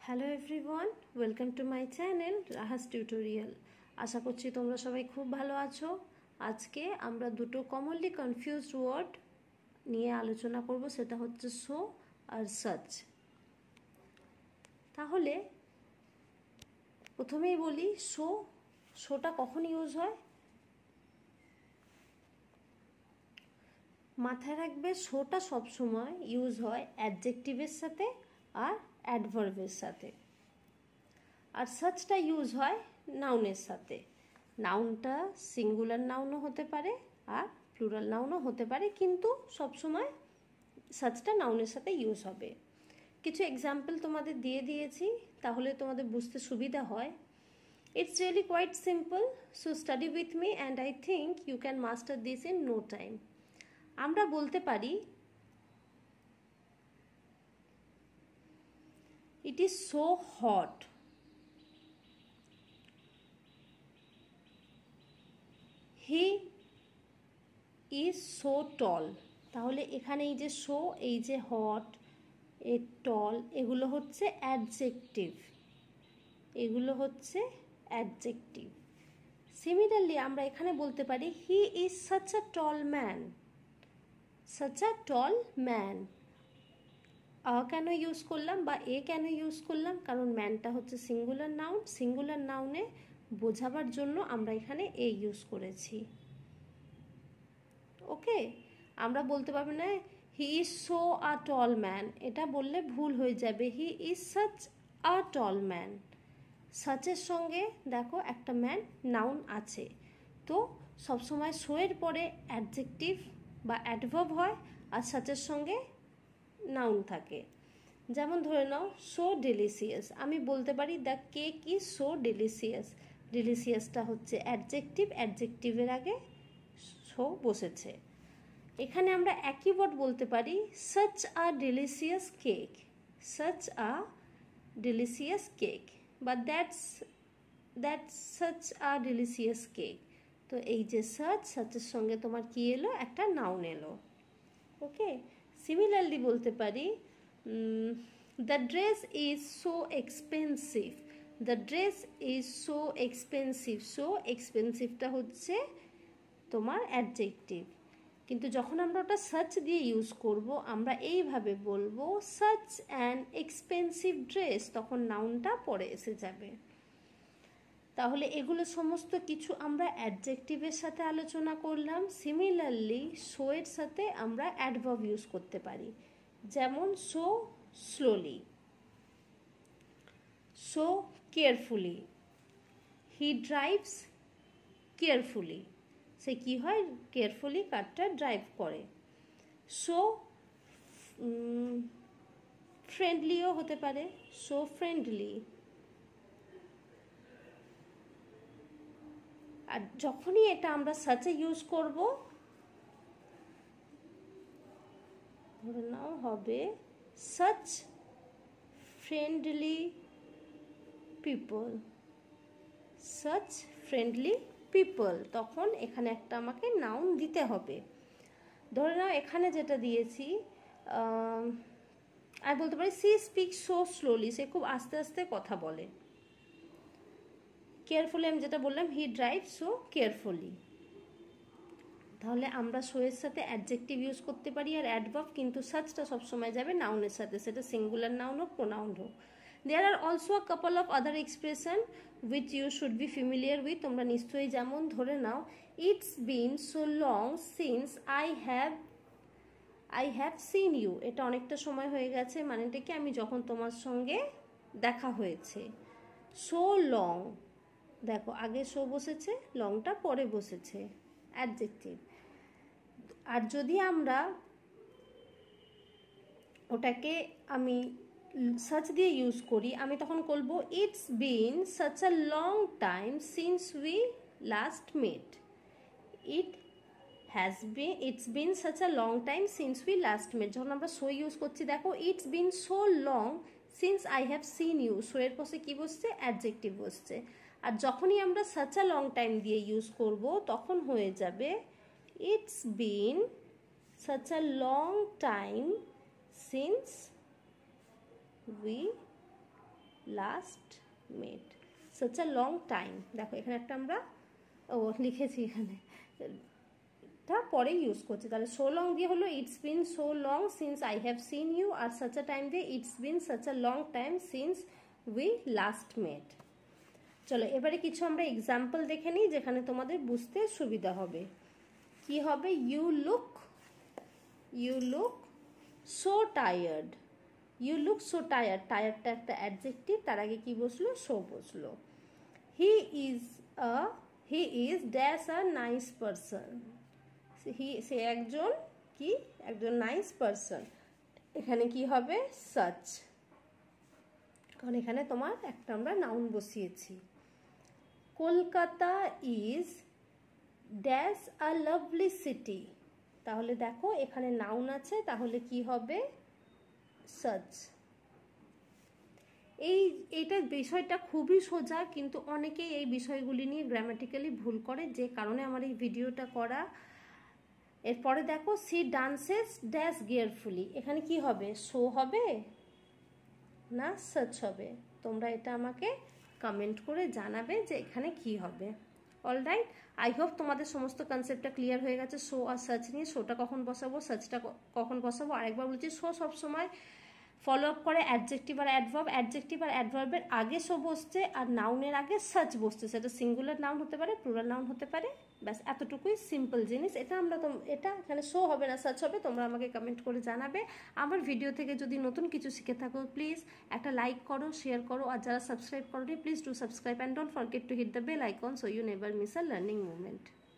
Hello everyone, welcome to my channel Rahas tutorial. আশা করছি তোমরা সবাই খুব ভালো আছো। আজকে আমরা দুটো কমনলি কনফিউজড ওয়ার্ড নিয়ে আলোচনা করব, সেটা হচ্ছে সো আর সাচ। তাহলে প্রথমেই বলি সোটা কখন ইউজ হয়। মাথায় রাখবে, সোটা সবসময় ইউজ হয় অ্যাডজেক্টিভের সাথে আর অ্যাডভার্বের সাথে, আর সাচটা ইউজ হয় নাউনের সাথে। নাউনটা সিঙ্গুলার নাউনও হতে পারে আর প্লুরাল নাউনও হতে পারে, কিন্তু সবসময় সাচটা নাউনের সাথে ইউজ হবে। কিছু এক্সাম্পল তোমাদের দিয়ে দিয়েছি, তাহলে তোমাদের বুঝতে সুবিধা হয়। It's really quite simple, so study with me and I think you can master this in no time. আমরা বলতে পারি it is so hot. He is so tall. তাহলে এখানে এই যে সো, এই যে হট, এ টল, এগুলো হচ্ছে অ্যাডজেক্টিভ, এগুলো হচ্ছে অ্যাডজেক্টিভ। সিমিলারলি আমরা এখানে বলতে পারি he is such a tall man. Such a tall man, কেন ইউজ করলাম বা এ কেন ইউজ করলাম? কারণ ম্যানটা হচ্ছে সিঙ্গুলার নাউন, সিঙ্গুলার নাউনে বোঝাবার জন্য আমরা এখানে এ ইউজ করেছি। ওকে, আমরা বলতে পারবো না he is so a tall man, এটা বললে ভুল হয়ে যাবে। He is such a tall man. সাচের সঙ্গে দেখো একটা ম্যান নাউন আছে, তো সবসময় সো এর পরে অ্যাডজেক্টিভ বা অ্যাডভার্ব হয় আর সাচের সঙ্গে নাউন থাকে। যেমন ধরে নাও সো ডেলিসিয়াস, আমি বলতে পারি the cake is so delicious. ডেলিসিয়াসটা হচ্ছে অ্যাডজেক্টিভ, অ্যাডজেক্টিভের আগে সো বসেছে। এখানে আমরা একই ওয়ার্ড বলতে পারি such a delicious cake, such a delicious cake, বা that's such a delicious cake. তো এই যে সাচের সঙ্গে তোমার কি এলো? একটা নাউন এলো। ওকে, সিমিলারলি বলতে পারি the dress is so expensive. The dress is so expensive. So এক্সপেন্সিভটা হচ্ছে তোমার অ্যাডজেক্টিভ, কিন্তু যখন আমরা ওটা সাচ দিয়ে ইউজ করব, আমরা এইভাবে বলবো সাচ অ্যান এক্সপেন্সিভ ড্রেস, তখন নাউনটা পরে এসে যাবে। তাহলে এগুলো সমস্ত কিছু আমরা অ্যাডজেক্টিভের সাথে আলোচনা করলাম। সিমিলারলি সো এর সাথে আমরা অ্যাডভার্ব ইউজ করতে পারি, যেমন so slowly, so carefully. He drives carefully, সে কি হয়? কেয়ারফুলি কারটা ড্রাইভ করে। সো ফ্রেন্ডলিও হতে পারে, সো ফ্রেন্ডলি। আর যখনই এটা আমরা সাচে ইউজ করব, ধরে নাও হবে such friendly people, such friendly people, তখন এখানে একটা আমাকে নাউন দিতে হবে। ধরে নাও এখানে যেটা দিয়েছি, আমি বলতে পারি সি স্পিক সো স্লোলি, সে খুব আস্তে আস্তে কথা বলে। কেয়ারফুলি আমি যেটা বললাম, হি ড্রাইভ সো কেয়ারফুলি। তাহলে আমরা সো এর সাথে অ্যাডজেক্টিভ ইউজ করতে পারি আর অ্যাডভার্ব, কিন্তু সাচটা সবসময় যাবে নাউনের সাথে, সেটা সিঙ্গুলার নাউন হোক প্রোনাউন হোক। There are also a couple of other expression which you should be familiar with. তোমরা নিশ্চয়ই, যেমন ধরে নাও it's been so long since I have seen you. এটা অনেকটা সময় হয়ে গেছে, মানেটা কি? আমি যখন তোমার সঙ্গে দেখা হয়েছে। সো লং, দেখো আগে সো বসেছে, লংটা পরে বসেছে, অ্যাডজেক্টিভ। আর যদি আমরা ওটাকে আমি সাচ দিয়ে ইউজ করি, আমি তখন বলবো it's been such a long time since we last met. It's been such a long time since we last met. যখন আমরা সো ইউজ করছি, দেখো it's been so long since I have seen you, so এর পাশে কি বসছে? Adjective বসছে। আর যখনই আমরা সাচ আ লং টাইম দিয়ে ইউজ করব, তখন হয়ে যাবে it's been such a long time since we last met, such a long time. দেখো এখানে একটা আমরা লিখেছি এখানে, পরে ইউজ করছি। তাহলে সো লং দিয়ে হলো it's been so long since I have seen you, আর সাচ আ টাইম দিয়ে it's been such a long time since we last met. চলো এবারে কিছু আমরা এক্সাম্পল দেখে নিই যেখানে তোমাদের বুঝতে সুবিধা হবে। কি হবে? You look so tired, you look so tired, টায়ার্ডটা একটা অ্যাডজেক্টিভ, তার আগে কি বসলো? সো বসলো। He is dash a nice person, সে একজন কি? একজন নাইস পারসন। এখানে কি হবে? সাচ, কারণ এখানে তোমার একটা আমরা নাউন বসিয়েছি। Kolkata is dash a lovely city, তাহলে দেখো এখানে নাউন আছে, তাহলে কি হবে? সাচ। এইটা বিষয়টা খুবই সোজা, কিন্তু অনেকেই এই বিষয়গুলি নিয়ে গ্রামাটিক্যালি ভুল করে, যে কারণে আমার এই ভিডিওটা করা। এরপরে দেখো সি ডান্সেস ড্যাশ গিয়ারফুলি, এখানে কি হবে? শো হবে না সাচ হবে? তোমরা এটা আমাকে কমেন্ট করে জানাবে যে এখানে কি হবে। অলরাইট, আই হোপ তোমাদের সমস্ত কনসেপ্টটা ক্লিয়ার হয়ে গেছে শো আর সার্চ নিয়ে। শোটা কখন বসাবো, সার্চটা কখন বসাবো। আরেকবার বলছি, শো সবসময় ফলো আপ করে অ্যাডজেক্টিভ আর অ্যাডভার্ব, অ্যাডজেক্টিভ আর অ্যাডভার্বের আগে শো বসছে, আর নাউনের আগে সার্চ বসছে। সেটা সিঙ্গুলার নাউন হতে পারে, প্লুরাল নাউন হতে পারে, ব্যাস এতটুকুই সিম্পল জিনিস। এটা এটা এখানে শো হবে না সার্চ হবে, তোমরা আমাকে কমেন্ট করে জানাবে। আমার ভিডিও থেকে যদি নতুন কিছু শিখে থাকো প্লিজ একটা লাইক করো, শেয়ার করো, আর যারা সাবস্ক্রাইব করোনি please do subscribe and don't forget to hit the bell icon so you never miss a learning moment.